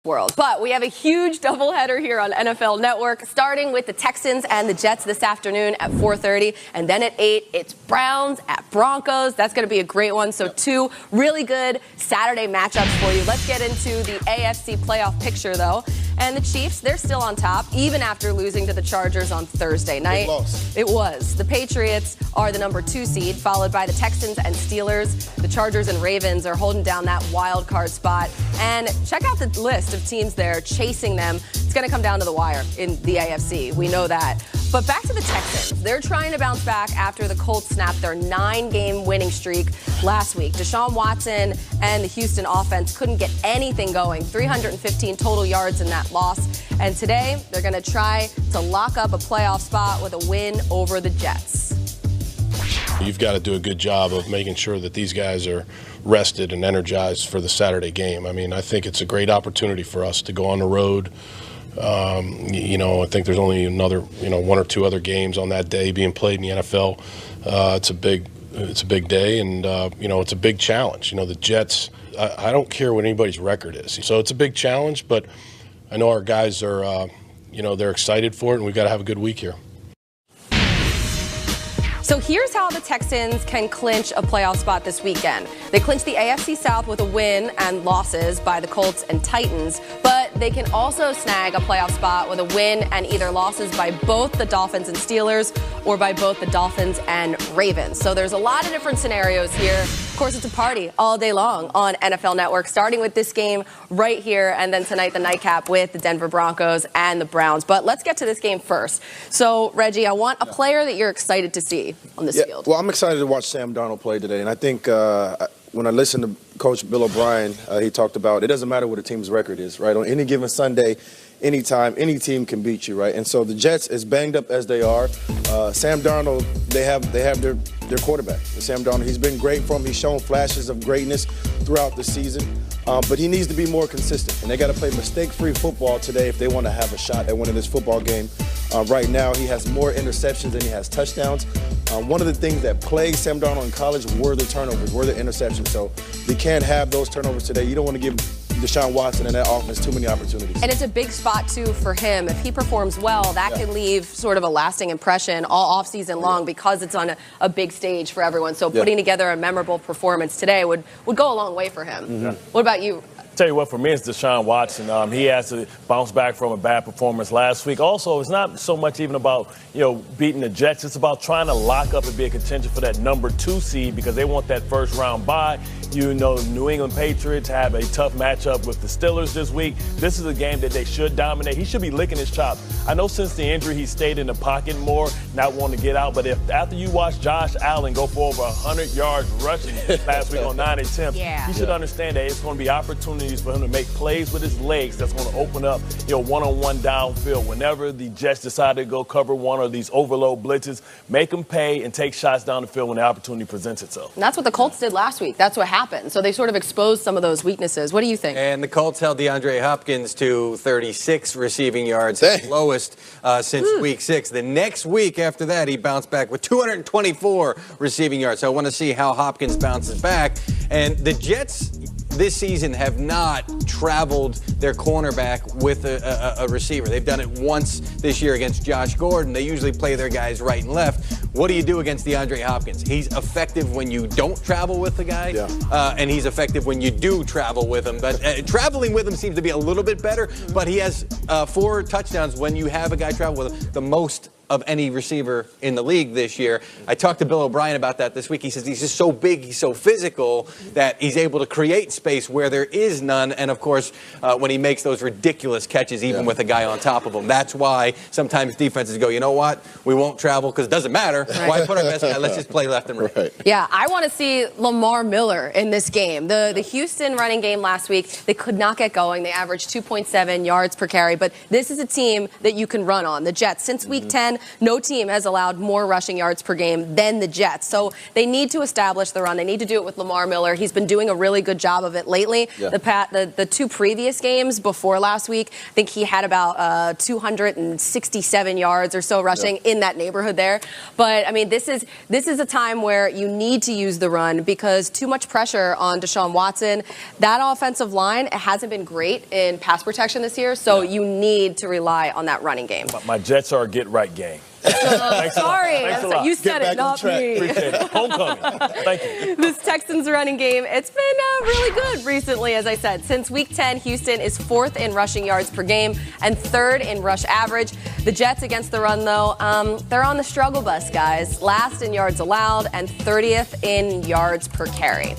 world. But we have a huge doubleheader here on NFL Network, starting with the Texans and the Jets this afternoon at 4:30, and then at 8, it's Browns at Broncos. That's going to be a great one. So 2 really good Saturday matchups for you. Let's get into the AFC playoff picture, though. And the Chiefs, they're still on top, even after losing to the Chargers on Thursday night. Big loss. It was. The Patriots are the number 2 seed, followed by the Texans and Steelers. The Chargers and Ravens are holding down that wild card spot. And check out the list of teams there chasing them. It's going to come down to the wire in the AFC. We know that. But back to the Texans. They're trying to bounce back after the Colts snapped their 9-game winning streak last week. Deshaun Watson and the Houston offense couldn't get anything going. 315 total yards in that loss. And today, they're going to try to lock up a playoff spot with a win over the Jets. You've got to do a good job of making sure that these guys are rested and energized for the Saturday game. I mean, I think it's a great opportunity for us to go on the road. I think there's only another, 1 or 2 other games on that day being played in the NFL. It's a big day, and it's a big challenge. The Jets. I don't care what anybody's record is, so it's a big challenge. But I know our guys are, they're excited for it, and we've got to have a good week here. So here's how the Texans can clinch a playoff spot this weekend. They clinched the AFC South with a win and losses by the Colts and Titans, but they can also snag a playoff spot with a win and either losses by both the Dolphins and Steelers or by both the Dolphins and Ravens. So there's a lot of different scenarios here. Of course, it's a party all day long on NFL Network, starting with this game right here, and then tonight the nightcap with the Denver Broncos and the Browns. But let's get to this game first. So, Reggie, I want a player that you're excited to see on this field. Well, I'm excited to watch Sam Darnold play today, and I think when I listened to Coach Bill O'Brien, he talked about it doesn't matter what a team's record is, right? On any given Sunday, anytime, any team can beat you, right? And so the Jets, as banged up as they are, Sam Darnold, they have their quarterback. Sam Darnold, he's been great for him. He's shown flashes of greatness throughout the season, but he needs to be more consistent. And they got to play mistake-free football today if they want to have a shot at winning this football game. Right now, he has more interceptions than he has touchdowns. One of the things that plagued Sam Darnold in college were the turnovers, were the interceptions. So they can't have those turnovers today. You don't want to give Deshaun Watson and that offense too many opportunities. And it's a big spot, too, for him. If he performs well, that can leave sort of a lasting impression all offseason long because it's on a big stage for everyone. So putting together a memorable performance today would go a long way for him. Mm-hmm. What about you? Tell you what, for me, it's Deshaun Watson. He has to bounce back from a bad performance last week. Also, it's not so much even about, beating the Jets. It's about trying to lock up and be a contention for that number 2 seed because they want that first round bye. New England Patriots have a tough matchup with the Steelers this week. This is a game that they should dominate. He should be licking his chops. I know since the injury, he stayed in the pocket more, not wanting to get out. But if after you watch Josh Allen go for over 100 yards rushing last week on 9 attempts, he should understand that it's going to be opportunities for him to make plays with his legs that's going to open up, one-on-one downfield. Whenever the Jets decide to go cover one of these overload blitzes, make them pay and take shots down the field when the opportunity presents itself. And that's what the Colts did last week. That's what happened. So they sort of exposed some of those weaknesses. What do you think? And the Colts held DeAndre Hopkins to 36 receiving yards, his lowest since week 6. The next week after that, he bounced back with 224 receiving yards. So I want to see how Hopkins bounces back. And the Jets this season have not traveled their cornerback with a receiver. They've done it once this year against Josh Gordon. They usually play their guys right and left. What do you do against DeAndre Hopkins? He's effective when you don't travel with the guy, and he's effective when you do travel with him. But traveling with him seems to be a little bit better, but he has 4 touchdowns when you have a guy travel with him, the most of any receiver in the league this year. I talked to Bill O'Brien about that this week. He says he's just so big, he's so physical that he's able to create space where there is none. And, of course, when he makes those ridiculous catches, even with a guy on top of him. That's why sometimes defenses go, you know what, we won't travel because it doesn't matter. Why put our best guy? Let's just play left and right. Yeah, I want to see Lamar Miller in this game. The Houston running game last week, they could not get going. They averaged 2.7 yards per carry. But this is a team that you can run on. The Jets, since week 10, season, no team has allowed more rushing yards per game than the Jets. So they need to establish the run. They need to do it with Lamar Miller. He's been doing a really good job of it lately. Yeah. The two previous games before last week, I think he had about 267 yards or so rushing in that neighborhood there. But I mean, this is a time where you need to use the run because too much pressure on Deshaun Watson. That offensive line hasn't been great in pass protection this year, so you need to rely on that running game. My Jets are a get-right game. Sorry, Thanks a lot. you said it, not me. Appreciate it. Homecoming. Thank you. This Texans running game, it's been really good recently, as I said. Since Week 10, Houston is 4th in rushing yards per game and 3rd in rush average. The Jets against the run, though, they're on the struggle bus, guys. Last in yards allowed and 30th in yards per carry.